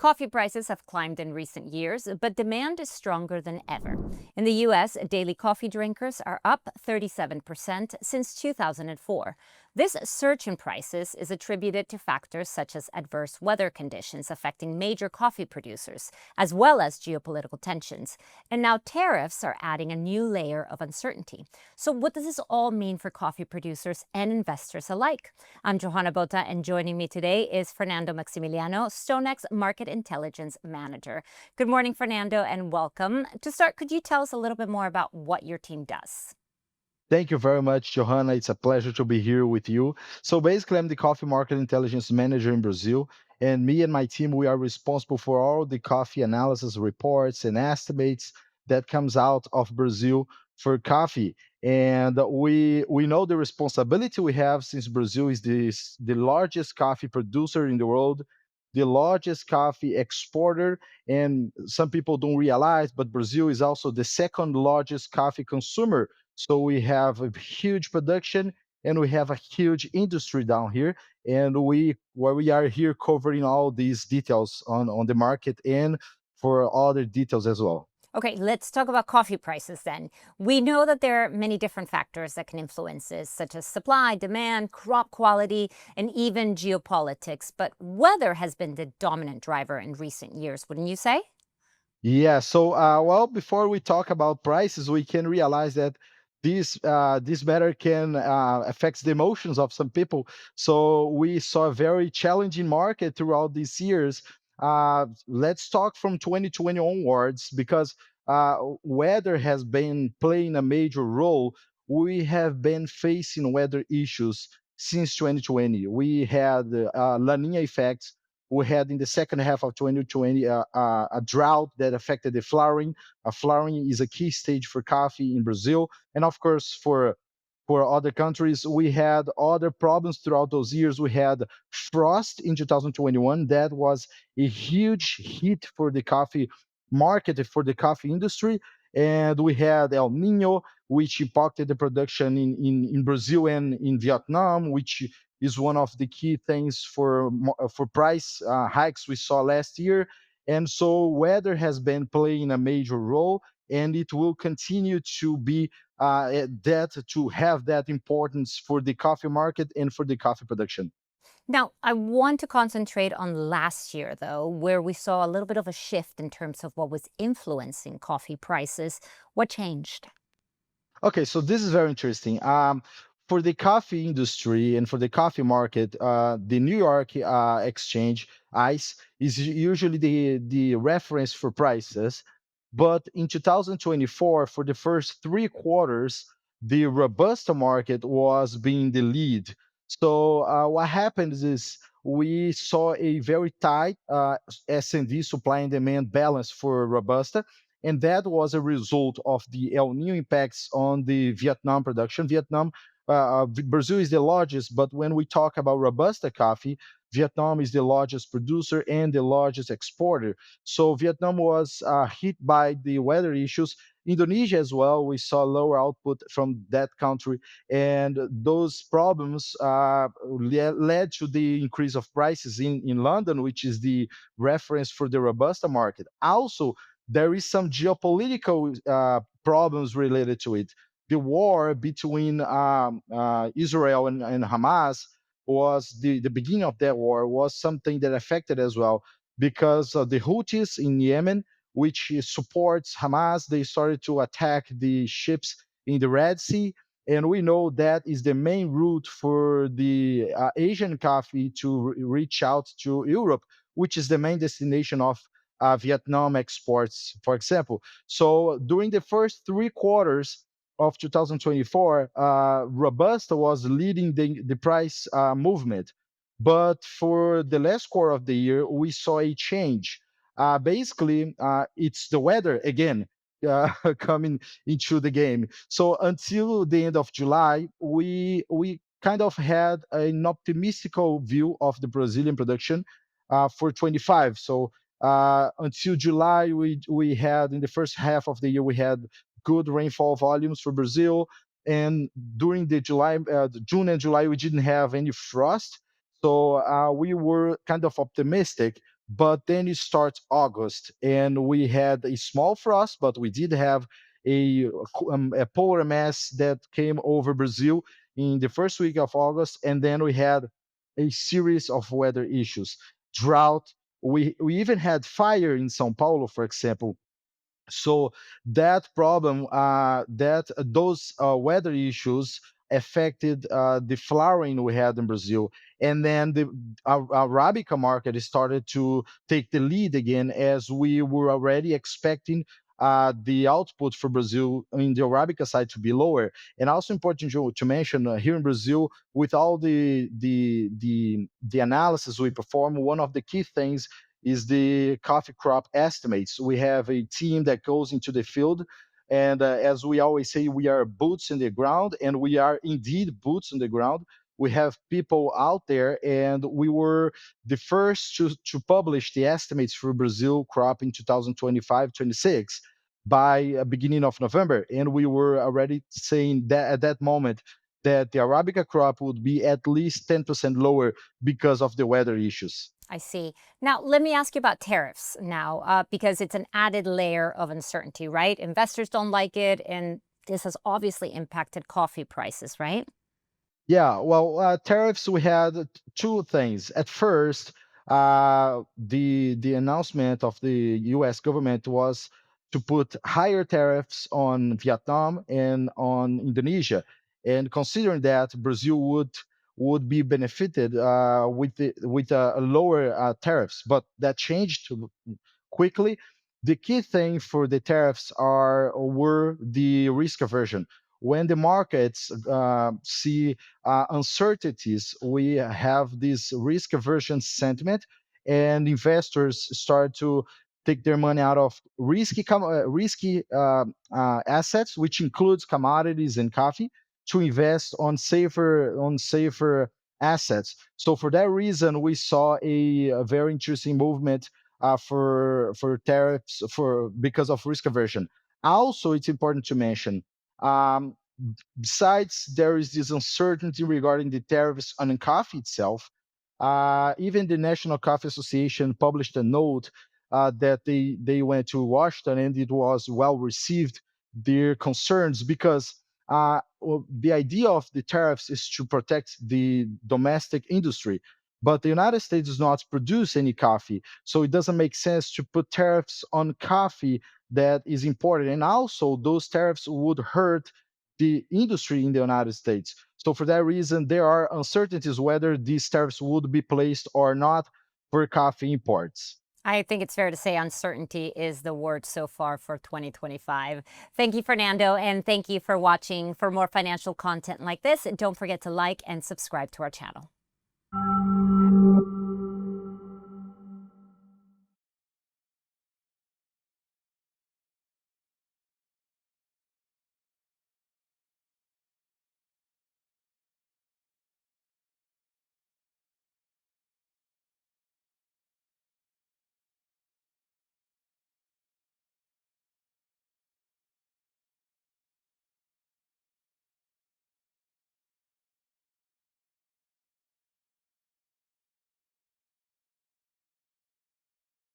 Coffee prices have climbed in recent years, but demand is stronger than ever. In the US, daily coffee drinkers are up 37% since 2004. This surge in prices is attributed to factors such as adverse weather conditions affecting major coffee producers, as well as geopolitical tensions. And now tariffs are adding a new layer of uncertainty. So, what does this all mean for coffee producers and investors alike? I'm Johanna Bota, and joining me today is Fernando Maximiliano, StoneX Market Intelligence Manager. Good morning, Fernando, and welcome. To start, could you tell us a little bit more about what your team does? Thank you very much, Johanna. It's a pleasure to be here with you. So basically, I'm the coffee market intelligence manager in Brazil, and me and my team, we are responsible for all the coffee analysis reports and estimates that comes out of Brazil for coffee. And we know the responsibility we have since Brazil is the largest coffee producer in the world, the largest coffee exporter, and some people don't realize, but Brazil is also the second largest coffee consumer, so we have a huge production and we have a huge industry down here. And we are here covering all these details on the market and for other details as well. Okay, let's talk about coffee prices then. We know that there are many different factors that can influence this, such as supply, demand, crop quality, and even geopolitics. But weather has been the dominant driver in recent years, wouldn't you say? Yeah, so well, before we talk about prices, we can realize that this matter can affects the emotions of some people. So we saw a very challenging market throughout these years. Let's talk from 2020 onwards, because weather has been playing a major role. We have been facing weather issues since 2020. We had La Nina effects. We had in the second half of 2020 a drought that affected the flowering. Flowering is a key stage for coffee in Brazil, and of course for other countries. We had other problems throughout those years. We had frost in 2021. That was a huge hit for the coffee market, for the coffee industry. And we had El Nino, which impacted the production in Brazil and in Vietnam, which is one of the key things for price hikes we saw last year. And so weather has been playing a major role, and it will continue to be that to have that importance for the coffee market and for the coffee production. Now, I want to concentrate on last year, though, where we saw a little bit of a shift in terms of what was influencing coffee prices. What changed? Okay, so this is very interesting. For the coffee industry and for the coffee market, the New York Exchange (ICE) is usually the reference for prices. But in 2024, for the first 3 quarters, the Robusta market was being the lead. So what happened is we saw a very tight S&D, supply and demand balance for Robusta, and that was a result of the El Nino impacts on the Vietnam production. Brazil is the largest, but when we talk about Robusta coffee, Vietnam is the largest producer and the largest exporter. So Vietnam was hit by the weather issues. Indonesia as well, we saw lower output from that country, and those problems led to the increase of prices in London, which is the reference for the Robusta market. Also, there is some geopolitical problems related to it. The war between Israel and Hamas was the beginning of that war was something that affected as well, because the Houthis in Yemen, which supports Hamas, they started to attack the ships in the Red Sea. And we know that is the main route for the Asian coffee to reach out to Europe, which is the main destination of Vietnam exports, for example. So during the first 3 quarters of 2024, Robusta was leading the price movement. But for the last quarter of the year, we saw a change. Basically, it's the weather again coming into the game. So until the end of July, we kind of had an optimistical view of the Brazilian production for 25. So until July, we had in the first half of the year we had good rainfall volumes for Brazil, and during the June and July, we didn't have any frost, so we were kind of optimistic. But then it starts August, and we had a small frost, but we did have a polar mass that came over Brazil in the first week of August, and then we had a series of weather issues, drought. We even had fire in São Paulo, for example. So that problem, that those weather issues affected the flowering we had in Brazil, and then the Arabica market started to take the lead again, as we were already expecting the output for Brazil in the Arabica side to be lower. And also important to mention, here in Brazil, with all the analysis we perform, one of the key things is the coffee crop estimates. We have a team that goes into the field. And as we always say, we are boots in the ground, and we are indeed boots in the ground. We have people out there, and we were the first to publish the estimates for Brazil crop in 2025-26 by beginning of November. And we were already saying that at that moment that the Arabica crop would be at least 10% lower because of the weather issues. I see. Now, let me ask you about tariffs now, because it's an added layer of uncertainty, right? Investors don't like it, and this has obviously impacted coffee prices, right? Yeah, well, tariffs, we had two things. At first, the announcement of the U.S. government was to put higher tariffs on Vietnam and on Indonesia, and considering that Brazil would be benefited with a lower tariffs, but that changed quickly. The key thing for the tariffs are were the risk aversion. When the markets see uncertainties, we have this risk aversion sentiment, and investors start to take their money out of risky assets, which includes commodities and coffee, to invest on safer assets. So for that reason, we saw a very interesting movement for tariffs for because of risk aversion. Also, it's important to mention. Um, Besides, there is this uncertainty regarding the tariffs on coffee itself. Even the National Coffee Association published a note that they went to Washington, and it was well received. Their concerns, because well, the idea of the tariffs is to protect the domestic industry, but the United States does not produce any coffee, so it doesn't make sense to put tariffs on coffee that is imported. And also, those tariffs would hurt the industry in the United States. So for that reason, there are uncertainties whether these tariffs would be placed or not for coffee imports. I think it's fair to say uncertainty is the word so far for 2025. Thank you, Fernando, and thank you for watching. For more financial content like this, don't forget to like and subscribe to our channel.